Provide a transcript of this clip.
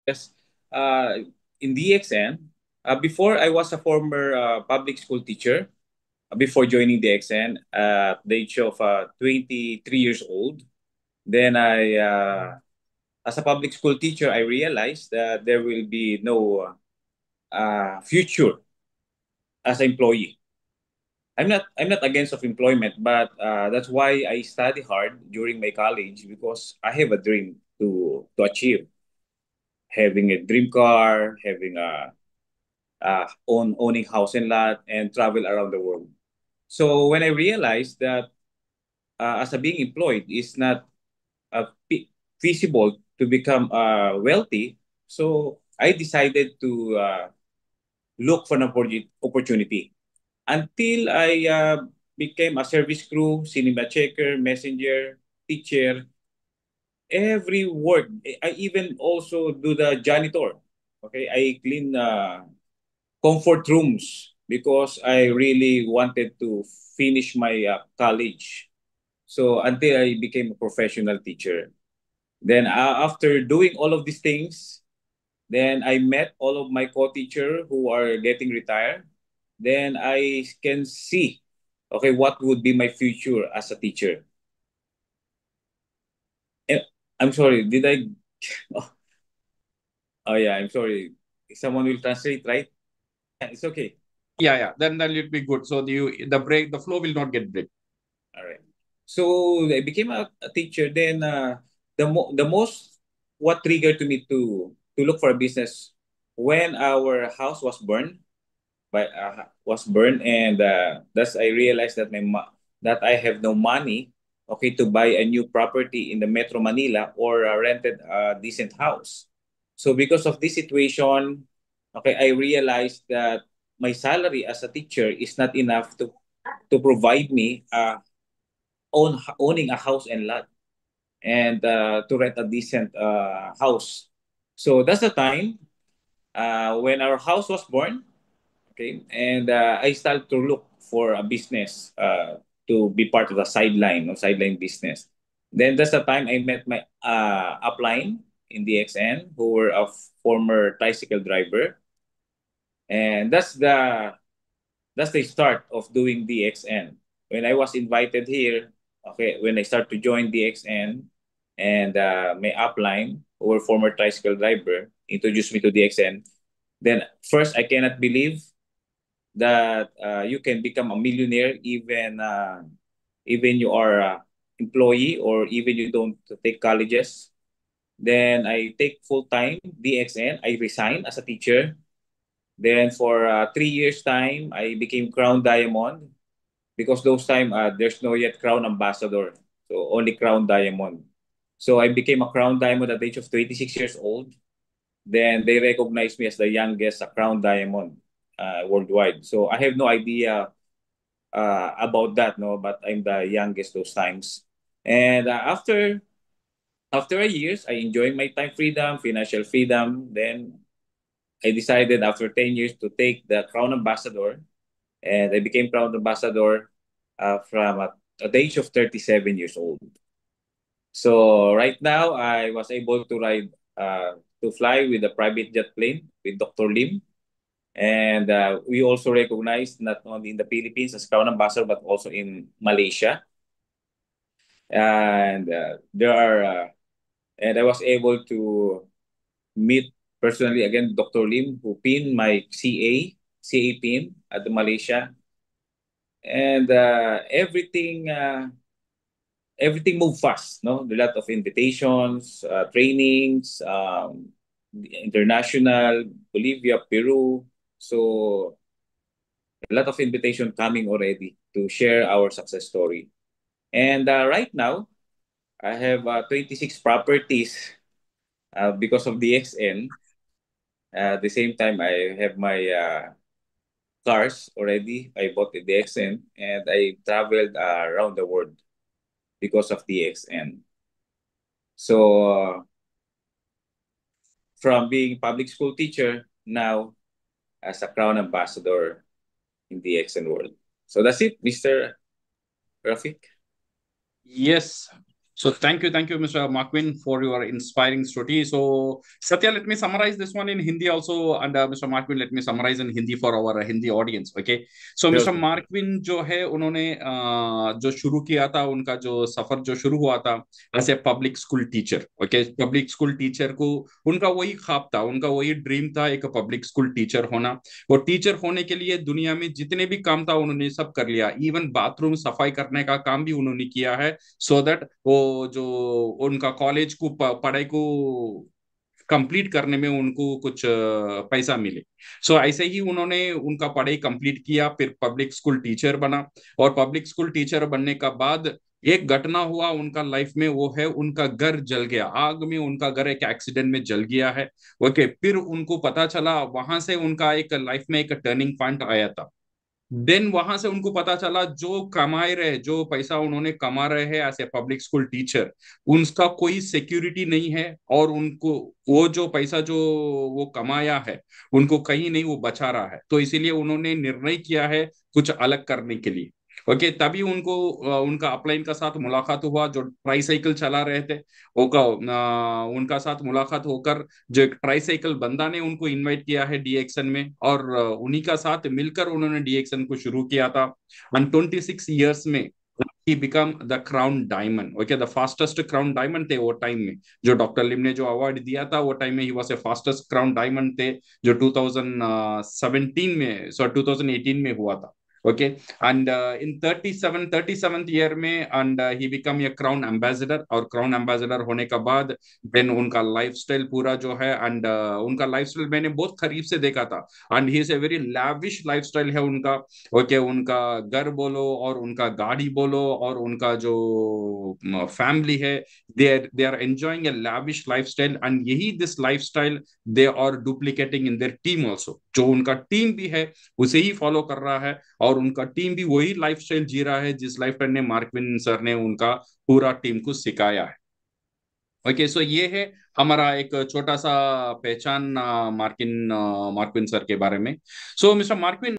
Yes. In DXN, before I was a former public school teacher. Before joining DXN at the age of 23 years old, then as a public school teacher, I realized that there will be no future as an employee. I'm not against of employment, but that's why I study hard during my college because I have a dream to achieve having a dream car, having a owning house and lot, and travel around the world. So when I realized that as a being employed is not feasible to become wealthy, so I decided to look for an opportunity until I became a service crew, cinema checker, messenger, teacher, every work. I even also do the janitor. Okay, I clean comfort rooms because I really wanted to finish my college. So until I became a professional teacher. Then after doing all of these things, then I met all of my co-teacher who are getting retired. Then I can see, okay, what would be my future as a teacher. Eh, I'm sorry, did I? Oh yeah, I'm sorry. Someone will translate, right? It's okay. Yeah, yeah. Then it'll be good. So the flow will not get break. All right. So I became a teacher. Then the most what triggered to me to look for a business when our house was burned, and thus I realized that that I have no money, okay, to buy a new property in the Metro Manila or rented a decent house. So because of this situation, okay, I realized that my salary as a teacher is not enough to provide me owning a house and lot, and to rent a decent house. So that's the time when our house was born. Okay, and I started to look for a business to be part of the sideline business. Then that's the time I met my upline in DXN who were a former tricycle driver, and that's the start of doing DXN. When I was invited here, okay, when I started to join DXN, and my upline, who were former tricycle driver, introduced me to DXN. Then first, I cannot believe that you can become a millionaire even you are a employee or even you don't take colleges. Then I take full time DXN. I resign as a teacher. Then for 3 years time, I became Crown Diamond because those time there's no yet Crown Ambassador, so only Crown Diamond. So I became a Crown Diamond at the age of 26 years old. Then they recognized me as the youngest Crown Diamond worldwide. So I have no idea about that, no, but I'm the youngest those times. And after a years, I enjoy my time freedom, financial freedom. Then I decided after 10 years to take the Crown Ambassador, and I became Crown Ambassador from at the age of 37 years old. So right now, I was able to fly with a private jet plane with Dr. Lim. And we also recognized not only in the Philippines as Crown Ambassador, but also in Malaysia. And and I was able to meet personally again Dr. Lim, who pinned my CA pin at the Malaysia. And everything moved fast, no? A lot of invitations, trainings, international, Bolivia, Peru. So a lot of invitation coming already to share our success story. And right now, I have 26 properties because of the XN. At the same time, I have my cars already. I bought the DXN and I traveled around the world because of DXN. So from being public school teacher now as a Crown Ambassador in the XN world. So that's it, Mr. Rafik. Yes. So thank you, Mr. Markwin, for your inspiring story. So Satya, let me summarize this one in Hindi also, and Mr. Markwin, let me summarize in Hindi for our Hindi audience. Okay. So Sure, Mr. sir. Markwin जो है उन्होंने जो शुरू किया था, उनका जो सफर जो शुरू हुआ था as a public school teacher. Okay, public school teacher को उनका वही ख्वाब था, उनका वही ड्रीम था, एक पब्लिक स्कूल टीचर होना। और टीचर होने के लिए दुनिया में जितने भी काम था उन्होंने सब कर लिया, इवन बाथरूम सफाई करने का काम भी उन्होंने किया है, सो दैट वो जो उनका कॉलेज को पढ़ाई को कंप्लीट करने में उनको कुछ पैसा मिले। सो ऐसे ही उन्होंने उनका पढ़ाई कंप्लीट किया, फिर पब्लिक स्कूल टीचर बना। और पब्लिक स्कूल टीचर बनने का बाद एक घटना हुआ उनका लाइफ में, वो है उनका घर जल गया, आग में उनका घर एक एक्सीडेंट में जल गया है। ओके, फिर उनको पता चला, वहां से उनका एक लाइफ में एक टर्निंग पॉइंट आया था। देन वहां से उनको पता चला जो कमाए रहे, जो पैसा उन्होंने कमा रहे हैं as a public school teacher, उनका कोई सिक्योरिटी नहीं है। और उनको वो जो पैसा जो वो कमाया है, उनको कहीं नहीं वो बचा रहा है। तो इसीलिए उन्होंने निर्णय किया है कुछ अलग करने के लिए। ओके, तभी उनको उनका अपलाइन का साथ मुलाकात हुआ, जो ट्राईसाइकिल चला रहे थे। उनका साथ मुलाकात होकर जो एक ट्राईसाइकिल बंदा ने उनको इनवाइट किया है डीएक्सन में, और उन्हीं का साथ मिलकर उन्होंने डीएक्सन को शुरू किया था। एंड 26 years में he become the crown diamond. Okay, the fastest crown diamond थे वो टाइम में, जो डॉक्टर लिम ने जो अवार्ड दिया था वो टाइम में he was a fastest crown diamond थे, जो 2017 में, सॉरी 2018 में हुआ था। Okay, and in 37th year में, and he become a crown ambassador. और क्राउन एम्बेसडर होने का बाद देन उनका लाइफस्टाइल पूरा जो है, एंड उनका लाइफस्टाइल मैंने बहुत करीब से देखा था। And he is a very lavish lifestyle है उनका। ओके, उनका घर बोलो और उनका गाड़ी बोलो और उनका जो फैमिली है, they are enjoying a lavish lifestyle. And यही this lifestyle they are duplicating in their team also. जो उनका टीम भी है उसे ही फॉलो कर रहा है, और उनका टीम भी वही लाइफस्टाइल जी रहा है जिस लाइफस्टाइल ने मार्कविन सर ने उनका पूरा टीम को सिखाया है। ओके, सो ये है हमारा एक छोटा सा पहचान मार्किन मार्कविन सर के बारे में। सो मिस्टर मार्कविन,